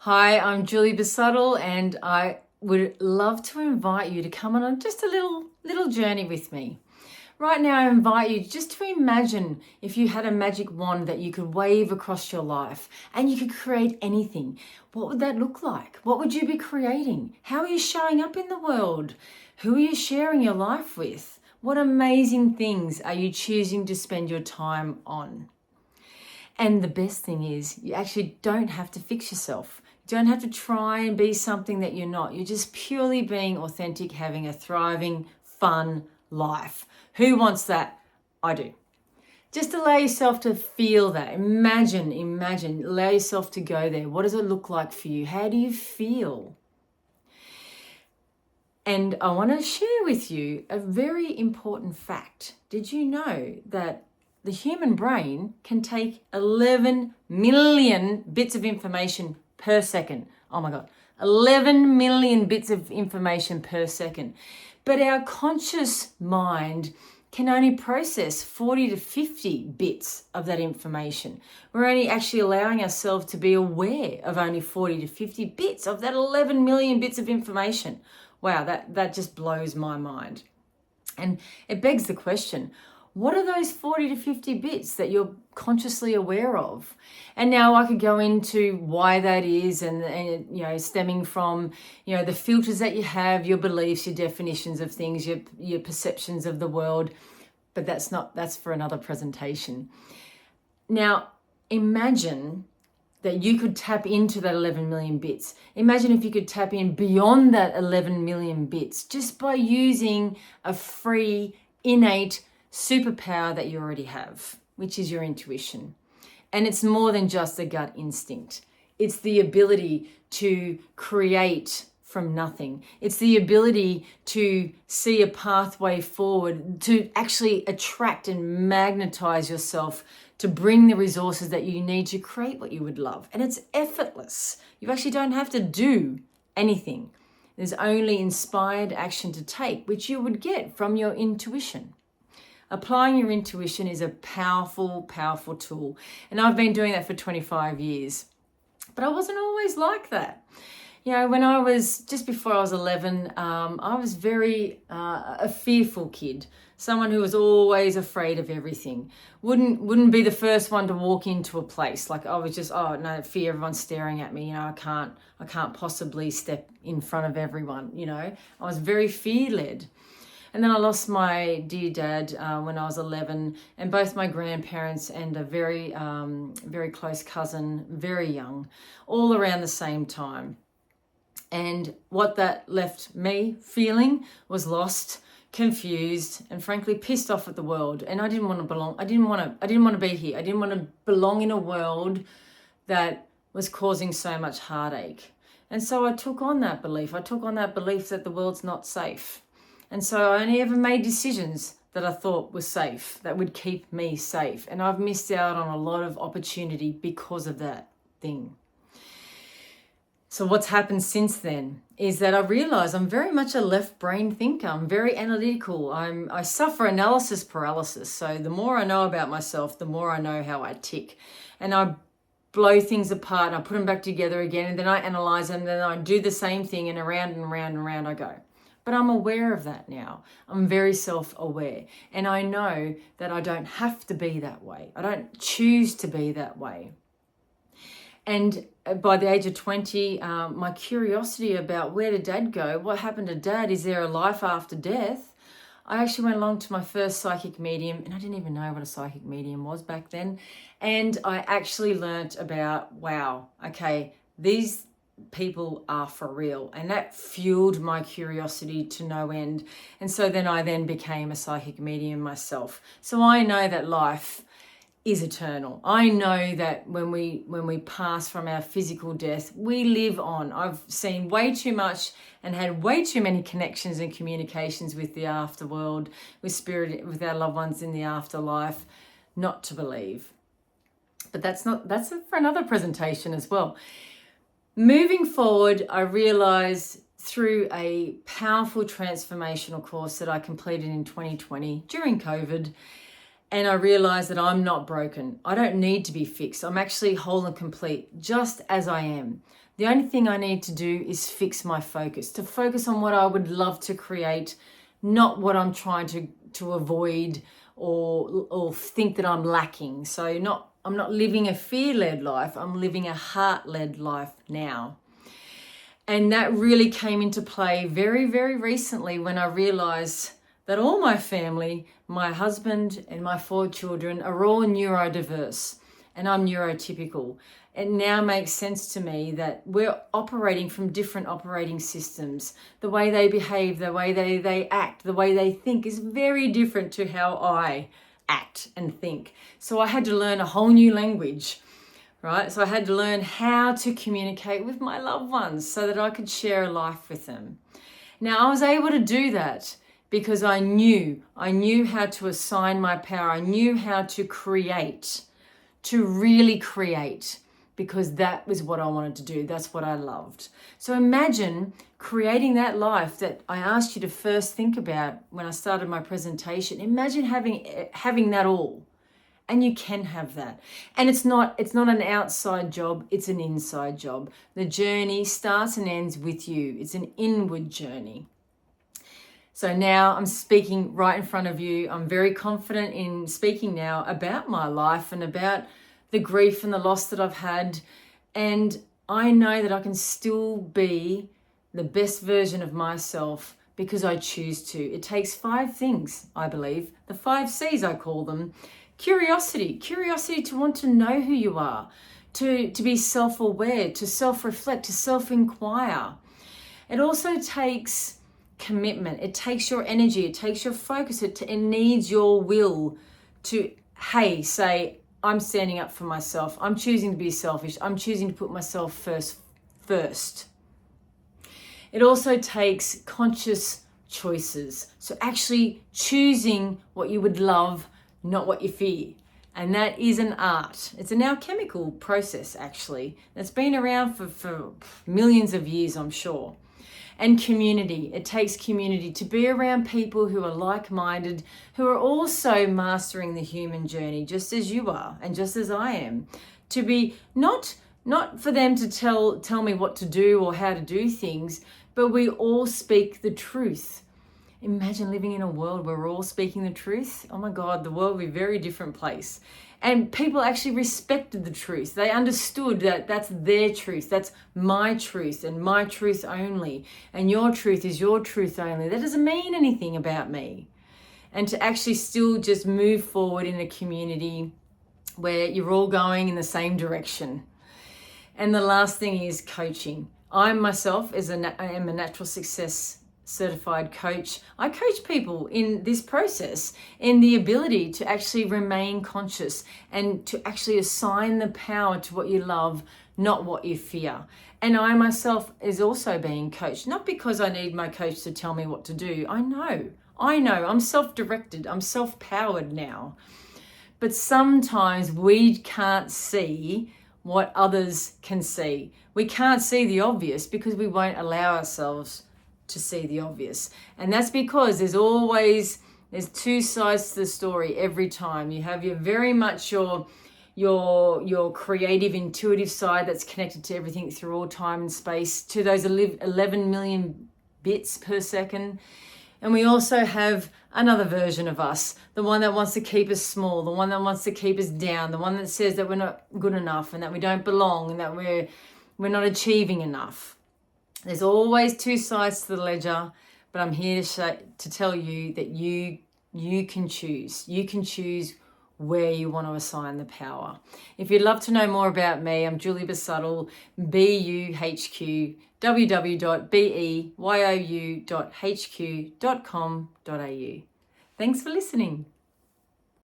Hi, I'm Julie Busuttil, and I would love to invite you to come on just a little journey with me. Right now, I invite you just to imagine if you had a magic wand that you could wave across your life and you could create anything. What would that look like? What would you be creating? How are you showing up in the world? Who are you sharing your life with? What amazing things are you choosing to spend your time on? And the best thing is, you actually don't have to fix yourself. You don't have to try and be something that you're not. You're just purely being authentic, having a thriving, fun life. Who wants that? I do. Just allow yourself to feel that. Imagine, allow yourself to go there. What does it look like for you? How do you feel? And I want to share with you a very important fact. Did you know that the human brain can take 11 million bits of information per second? Oh my God, 11 million bits of information per second. But our conscious mind can only process 40 to 50 bits of that information. We're only actually allowing ourselves to be aware of only 40 to 50 bits of that 11 million bits of information. Wow, that just blows my mind. And it begs the question, what are those 40 to 50 bits that you're consciously aware of? And now I could go into why that is and stemming from, the filters that you have, your beliefs, your definitions of things, your perceptions of the world. But that's for another presentation. Now, imagine that you could tap into that 11 million bits. Imagine if you could tap in beyond that 11 million bits just by using a free, innate superpower that you already have, which is your intuition. And it's more than just a gut instinct. It's the ability to create from nothing. It's the ability to see a pathway forward, to actually attract and magnetize yourself, to bring the resources that you need to create what you would love. And it's effortless. You actually don't have to do anything. There's only inspired action to take, which you would get from your intuition. Applying your intuition is a powerful, powerful tool. And I've been doing that for 25 years. But I wasn't always like that. When I was, just before I was 11, I was very a fearful kid. Someone who was always afraid of everything. Wouldn't be the first one to walk into a place. Like I was just, oh no, fear, everyone's staring at me. I can't possibly step in front of everyone. I was very fear-led. And then I lost my dear dad when I was 11, and both my grandparents and a very, very close cousin, very young, all around the same time. And what that left me feeling was lost, confused, and frankly pissed off at the world. And I didn't want to belong. I didn't want to be here. I didn't want to belong in a world that was causing so much heartache. And so I took on that belief. I took on that belief that the world's not safe. And so I only ever made decisions that I thought were safe, that would keep me safe. And I've missed out on a lot of opportunity because of that thing. So what's happened since then is that I realized I'm very much a left brain thinker. I'm very analytical. I suffer analysis paralysis. So the more I know about myself, the more I know how I tick. And I blow things apart and I put them back together again, and then I analyze them, and then I do the same thing, and around and around and around I go. But I'm aware of that now. I'm very self-aware. And I know that I don't have to be that way. I don't choose to be that way. And by the age of 20, my curiosity about where did Dad go? What happened to Dad? Is there a life after death? I actually went along to my first psychic medium, and I didn't even know what a psychic medium was back then. And I actually learnt about, wow, okay, these people are for real. And that fueled my curiosity to no end. And so then I became a psychic medium myself. So I know that life is eternal. I know that when we pass from our physical death, we live on. I've seen way too much and had way too many connections and communications with the afterworld, with spirit, with our loved ones in the afterlife, not to believe. But that's for another presentation as well. Moving forward, I realized through a powerful transformational course that I completed in 2020 during COVID, And I realized that I'm not broken. I don't need to be fixed. I'm actually whole and complete, just as I am. The only thing I need to do is fix my focus, to focus on what I would love to create, not what I'm trying to avoid or think that I'm lacking. So I'm not living a fear-led life. I'm living a heart-led life now. And that really came into play very, very recently when I realized that all my family, my husband and my 4 children, are all neurodiverse and I'm neurotypical. It now makes sense to me that we're operating from different operating systems. The way they behave, the way they act, the way they think is very different to how I act and think. So I had to learn a whole new language, right? So I had to learn how to communicate with my loved ones so that I could share a life with them. Now, I was able to do that because I knew how to assign my power. I knew how to create, to really create, because that was what I wanted to do. That's what I loved. So imagine creating that life that I asked you to first think about when I started my presentation. Imagine having that all. And you can have that. And it's not an outside job, it's an inside job. The journey starts and ends with you. It's an inward journey. So now I'm speaking right in front of you. I'm very confident in speaking now about my life and about the grief and the loss that I've had. And I know that I can still be the best version of myself because I choose to. It takes 5 things, I believe. The 5 C's, I call them. Curiosity to want to know who you are, to be self-aware, to self-reflect, to self-inquire. It also takes commitment. It takes your energy. It takes your focus. It needs your will to, say, I'm standing up for myself. I'm choosing to be selfish. I'm choosing to put myself first. It also takes conscious choices. So actually choosing what you would love, not what you fear. And that is an art. It's an alchemical process, actually. That's been around for millions of years, I'm sure. And community. It takes community to be around people who are like-minded, who are also mastering the human journey, just as you are and just as I am. To be not for them to tell me what to do or how to do things, but we all speak the truth. Imagine living in a world where we're all speaking the truth. Oh my God, the world would be a very different place. And people actually respected the truth. They understood that that's their truth. That's my truth and my truth only. And your truth is your truth only. That doesn't mean anything about me. And to actually still just move forward in a community where you're all going in the same direction. And the last thing is coaching. I myself I am a natural success certified coach. I coach people in this process, in the ability to actually remain conscious and to actually assign the power to what you love, not what you fear. And I myself is also being coached, not because I need my coach to tell me what to do. I know, I'm self-directed, I'm self-powered now. But sometimes we can't see what others can see. We can't see the obvious because we won't allow ourselves to see the obvious. And that's because there's 2 sides to the story every time. You have very much your creative, intuitive side that's connected to everything through all time and space, to those 11 million bits per second. And we also have another version of us, the one that wants to keep us small, the one that wants to keep us down, the one that says that we're not good enough and that we don't belong and that we're not achieving enough. There's always 2 sides to the ledger, but I'm here to tell you that you can choose. You can choose where you want to assign the power. If you'd love to know more about me, I'm Julie Busuttil, BUHQ, www.beyoU.hq.com.au. Thanks for listening.